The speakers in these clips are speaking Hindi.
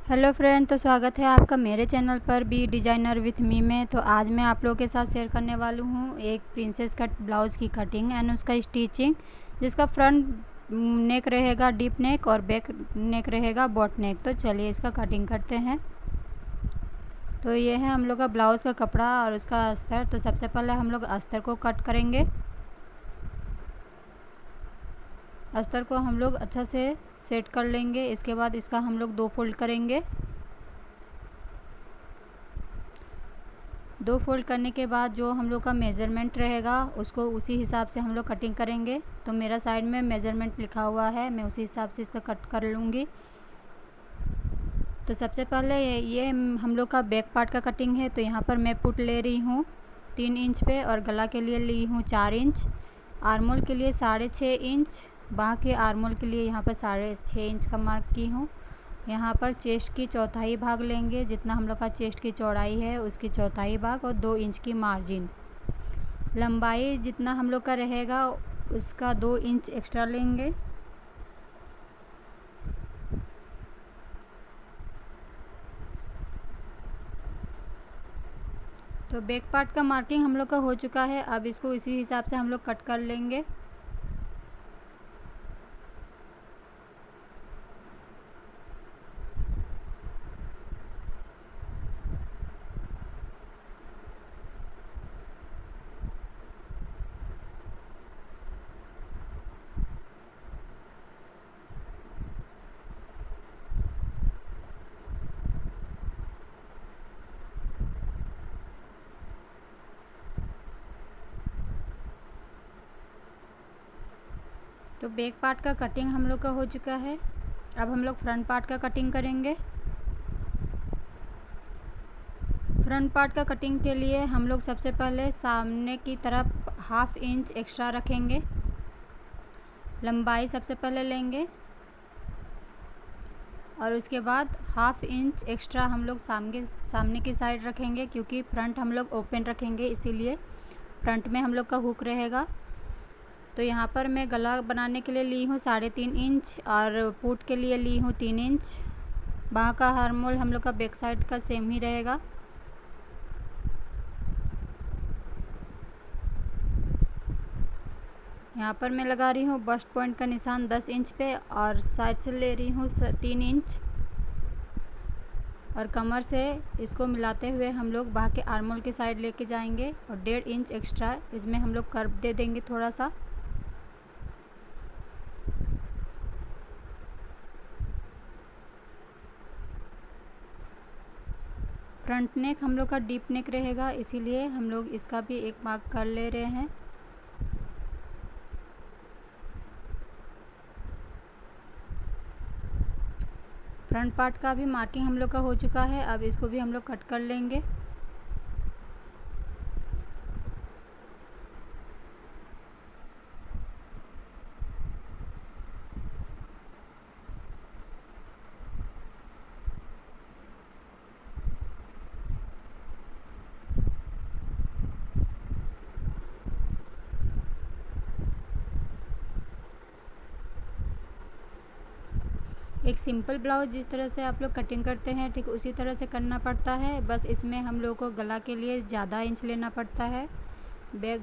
हेलो फ्रेंड, तो स्वागत है आपका मेरे चैनल पर बी डिज़ाइनर विथ मी में। तो आज मैं आप लोगों के साथ शेयर करने वाली हूँ एक प्रिंसेस कट ब्लाउज़ की कटिंग एंड उसका स्टिचिंग, जिसका फ्रंट नेक रहेगा डीप नेक और बैक नेक रहेगा बॉट नेक। तो चलिए इसका कटिंग करते हैं। तो ये है हम लोग का ब्लाउज़ का कपड़ा और उसका अस्तर। तो सबसे पहले हम लोग अस्तर को कट करेंगे। अस्तर को हम लोग अच्छा से सेट कर लेंगे। इसके बाद इसका हम लोग 2 फोल्ड करेंगे। 2 फोल्ड करने के बाद जो हम लोग का मेज़रमेंट रहेगा उसको उसी हिसाब से हम लोग कटिंग करेंगे। तो मेरा साइड में मेज़रमेंट लिखा हुआ है, मैं उसी हिसाब से इसका कट कर लूँगी। तो सबसे पहले ये हम लोग का बैक पार्ट का कटिंग है। तो यहाँ पर मैं पुट ले रही हूँ 3 इंच पे और गला के लिए ली हूँ 4 इंच, आर्मोल के लिए 6.5 इंच, बाह के आर्मोल के लिए यहाँ पर 6.5 इंच का मार्क की हूँ। यहाँ पर चेस्ट की चौथाई भाग लेंगे, जितना हम लोग का चेस्ट की चौड़ाई है उसकी चौथाई भाग और 2 इंच की मार्जिन। लंबाई जितना हम लोग का रहेगा उसका 2 इंच एक्स्ट्रा लेंगे। तो बैक पार्ट का मार्किंग हम लोग का हो चुका है। अब इसको इसी हिसाब से हम लोग कट कर लेंगे। तो बैक पार्ट का कटिंग हम लोग का हो चुका है। अब हम लोग फ्रंट पार्ट का कटिंग करेंगे। फ्रंट पार्ट का कटिंग के लिए हम लोग सबसे पहले सामने की तरफ 1/2 इंच एक्स्ट्रा रखेंगे। लंबाई सबसे पहले लेंगे और उसके बाद 1/2 इंच एक्स्ट्रा हम लोग सामने की साइड रखेंगे, क्योंकि फ्रंट हम लोग ओपन रखेंगे, इसीलिए फ्रंट में हम लोग का हुक रहेगा। तो यहाँ पर मैं गला बनाने के लिए ली हूँ 3.5 इंच और पुट के लिए ली हूँ 3 इंच। बाह का आर्मोल हम लोग का बैक साइड का सेम ही रहेगा। यहाँ पर मैं लगा रही हूँ बस्ट पॉइंट का निशान 10 इंच पे और साइड से ले रही हूँ 3 इंच और कमर से इसको मिलाते हुए हम लोग बाह के आर्मोल की साइड लेके जाएंगे और 1.5 इंच एक्स्ट्रा इसमें हम लोग कर्व दे देंगे थोड़ा सा। फ्रंट नेक हम लोग का डीप नेक रहेगा, इसीलिए हम लोग इसका भी एक मार्क कर ले रहे हैं। फ्रंट पार्ट का भी मार्किंग हम लोग का हो चुका है। अब इसको भी हम लोग कट कर लेंगे। एक सिंपल ब्लाउज जिस तरह से आप लोग कटिंग करते हैं ठीक उसी तरह से करना पड़ता है, बस इसमें हम लोग को गला के लिए ज़्यादा इंच लेना पड़ता है, बैक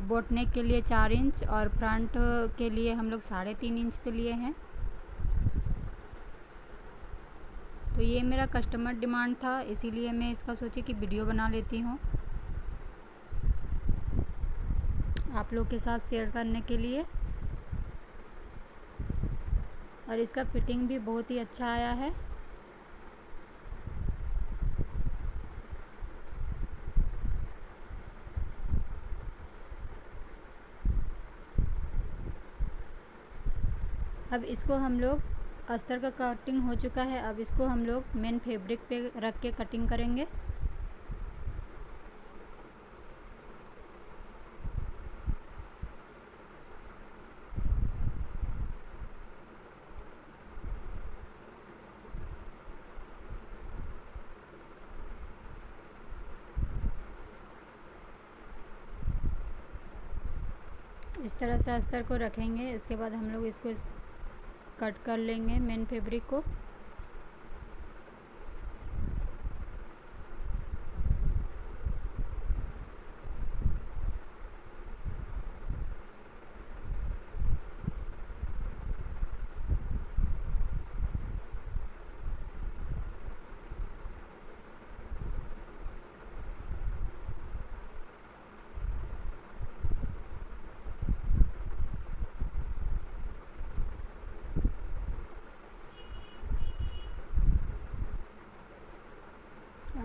बोट नेक के लिए 4 इंच और फ्रंट के लिए हम लोग 3.5 इंच पे लिए हैं। तो ये मेरा कस्टमर डिमांड था, इसीलिए मैं इसका सोची कि वीडियो बना लेती हूँ आप लोग के साथ शेयर करने के लिए। और इसका फिटिंग भी बहुत ही अच्छा आया है। अब इसको हम लोग अस्तर का कटिंग हो चुका है। अब इसको हम लोग मेन फैब्रिक पे रख के कटिंग करेंगे। इस तरह से अस्तर को रखेंगे। इसके बाद हम लोग इसको कट कर लेंगे मेन फैब्रिक को।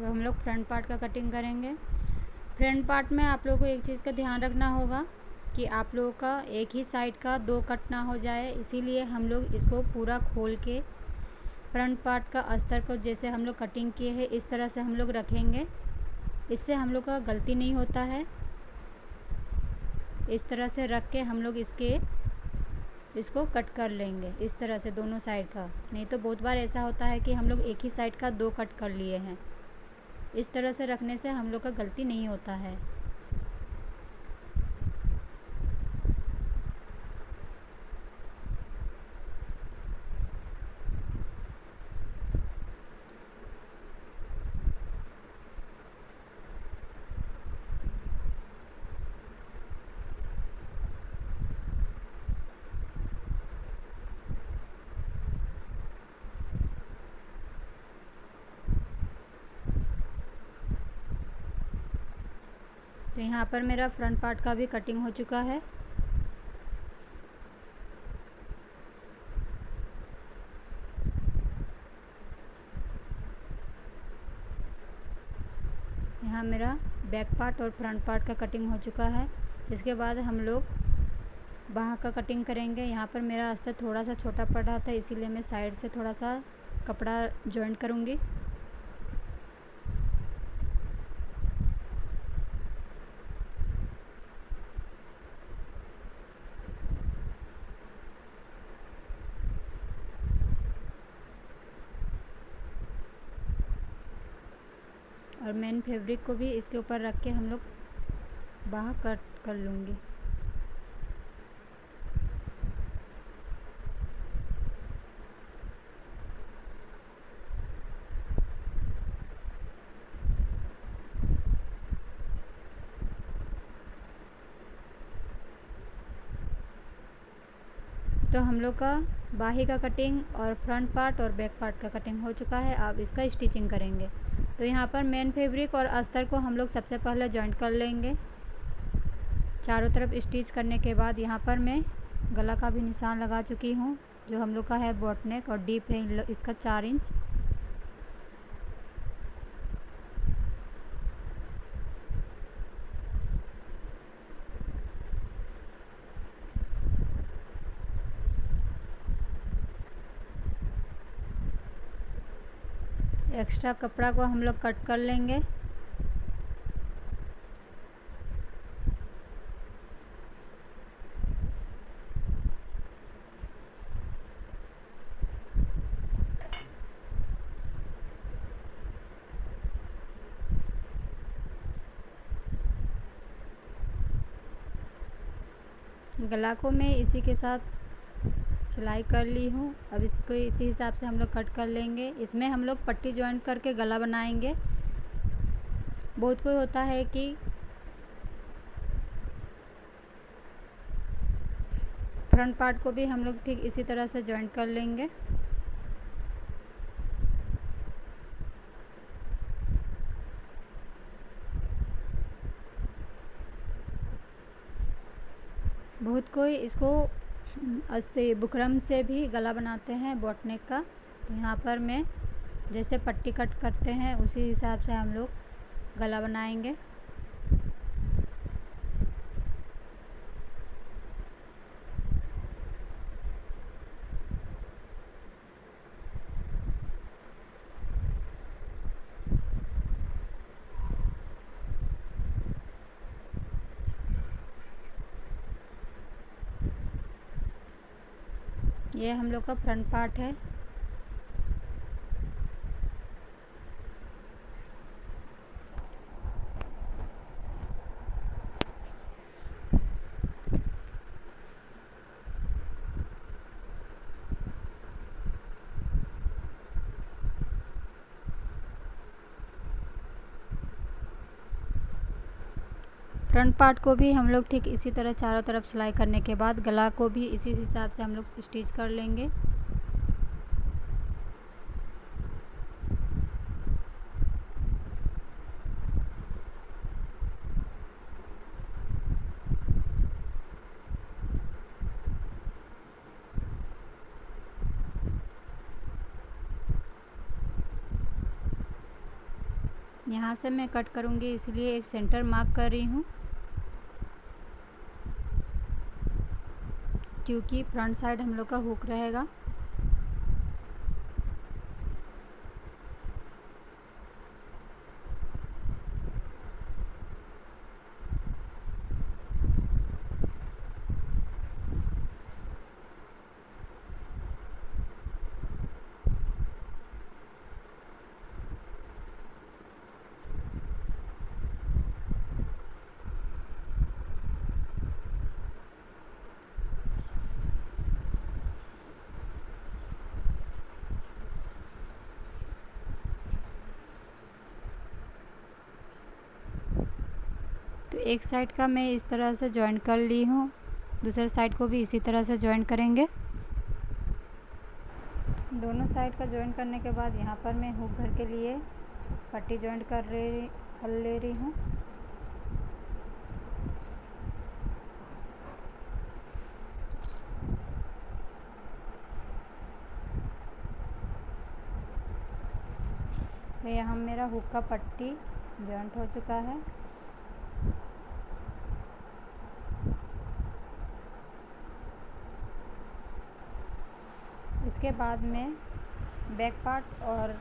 अब हम लोग फ्रंट पार्ट का कटिंग करेंगे। फ्रंट पार्ट में आप लोगों को एक चीज़ का ध्यान रखना होगा कि आप लोगों का एक ही साइड का 2 कट ना हो जाए, इसीलिए हम लोग इसको पूरा खोल के फ्रंट पार्ट का अस्तर को जैसे हम लोग कटिंग किए हैं इस तरह से हम लोग रखेंगे। इससे हम लोग का गलती नहीं होता है। इस तरह से रख के हम लोग इसको कट कर लेंगे इस तरह से दोनों साइड का। नहीं तो बहुत बार ऐसा होता है कि हम लोग एक ही साइड का 2 कट कर लिए हैं। इस तरह से रखने से हम लोग का गलती नहीं होता है। तो यहाँ पर मेरा फ्रंट पार्ट का भी कटिंग हो चुका है। यहाँ मेरा बैक पार्ट और फ्रंट पार्ट का कटिंग हो चुका है। इसके बाद हम लोग बाह का कटिंग करेंगे। यहाँ पर मेरा अस्तर थोड़ा सा छोटा पड़ रहा था, इसीलिए मैं साइड से थोड़ा सा कपड़ा जॉइंट करूँगी। और मेन फैब्रिक को भी इसके ऊपर रख के हम लोग बाह कट कर लूँगी। तो हम लोग का बाही का कटिंग और फ्रंट पार्ट और बैक पार्ट का कटिंग हो चुका है। अब इसका स्टिचिंग करेंगे। तो यहाँ पर मेन फैब्रिक और अस्तर को हम लोग सबसे पहले जॉइंट कर लेंगे। चारों तरफ स्टिच करने के बाद यहाँ पर मैं गला का भी निशान लगा चुकी हूँ, जो हम लोग का है बोट नेक और डीप है इसका 4 इंच। एक्स्ट्रा कपड़ा को हम लोग कट कर लेंगे। गला को मैं इसी के साथ सिलाई कर ली हूँ। अब इसको इसी हिसाब से हम लोग कट कर लेंगे। इसमें हम लोग पट्टी जॉइंट करके गला बनाएंगे। बहुत कोई होता है कि फ्रंट पार्ट को भी हम लोग ठीक इसी तरह से जॉइंट कर लेंगे। बहुत कोई इसको बुकरम से भी गला बनाते हैं बोट नेक का। तो यहाँ पर मैं जैसे पट्टी कट करते हैं उसी हिसाब से हम लोग गला बनाएंगे। ये हम लोग का फ्रंट पार्ट है। फ्रंट पार्ट को भी हम लोग ठीक इसी तरह चारों तरफ सिलाई करने के बाद गला को भी इसी हिसाब से हम लोग स्टिच कर लेंगे। यहाँ से मैं कट करूँगी, इसलिए एक सेंटर मार्क कर रही हूँ, क्योंकि फ्रंट साइड हम लोग का हुक रहेगा। तो एक साइड का मैं इस तरह से जॉइन कर ली हूँ, दूसरे साइड को भी इसी तरह से जॉइन करेंगे। दोनों साइड का जॉइन करने के बाद यहाँ पर मैं हुक घर के लिए पट्टी जॉइंट कर ले रही हूँ। तो यहाँ मेरा हुक का पट्टी जॉइंट हो चुका है। इसके बाद मैं बैक पार्ट और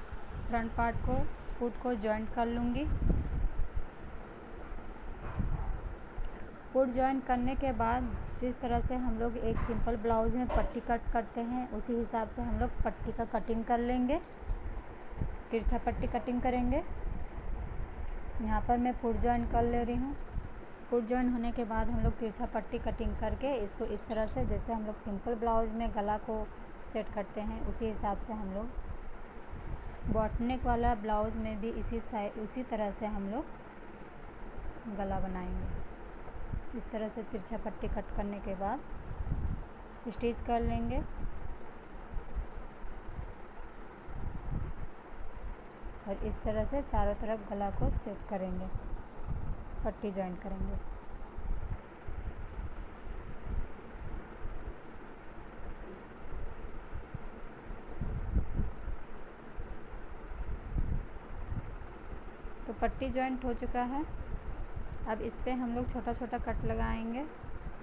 फ्रंट पार्ट को फुट को जॉइंट कर लूँगी। फुट जॉइंट करने के बाद जिस तरह से हम लोग एक सिंपल ब्लाउज़ में पट्टी कट करते हैं, उसी हिसाब से हम लोग पट्टी का कटिंग कर लेंगे, तिरछा पट्टी कटिंग करेंगे। यहाँ पर मैं फुट जॉइंट कर ले रही हूँ। फुट जॉइंट होने के बाद हम लोग तिरछा पट्टी कटिंग करके इसको इस तरह से, जैसे हम लोग सिंपल ब्लाउज़ में गला को सेट करते हैं, उसी हिसाब से हम लोग बॉटनेक वाला ब्लाउज़ में भी उसी तरह से हम लोग गला बनाएंगे। इस तरह से तिरछा पट्टी कट करने के बाद स्टिच कर लेंगे। और इस तरह से चारों तरफ गला को सेट करेंगे, पट्टी जॉइंट करेंगे। तो पट्टी जॉइंट हो चुका है। अब इस पे हम लोग छोटा छोटा कट लगाएंगे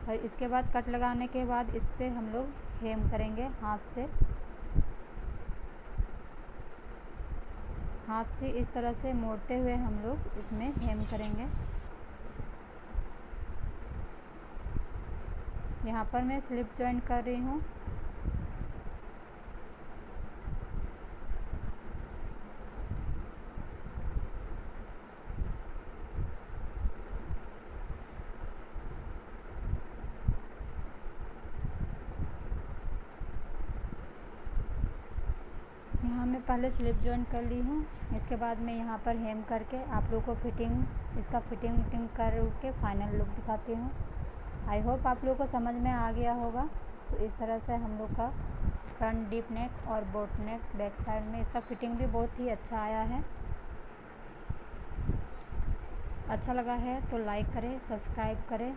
और इसके बाद कट लगाने के बाद इस पे हम लोग हेम करेंगे हाथ से इस तरह से मोड़ते हुए हम लोग इसमें हेम करेंगे। यहाँ पर मैं स्लिप जॉइंट कर रही हूँ। यहाँ मैं पहले स्लिप जॉइंट कर ली हूँ। इसके बाद मैं यहाँ पर हेम करके आप लोगों को इसका फिटिंग करके फाइनल लुक दिखाती हूँ। आई होप आप लोगों को समझ में आ गया होगा। तो इस तरह से हम लोग का फ्रंट डीप नेक और बोट नेक बैक साइड में इसका फिटिंग भी बहुत ही अच्छा आया है। अच्छा लगा है तो लाइक करें, सब्सक्राइब करें।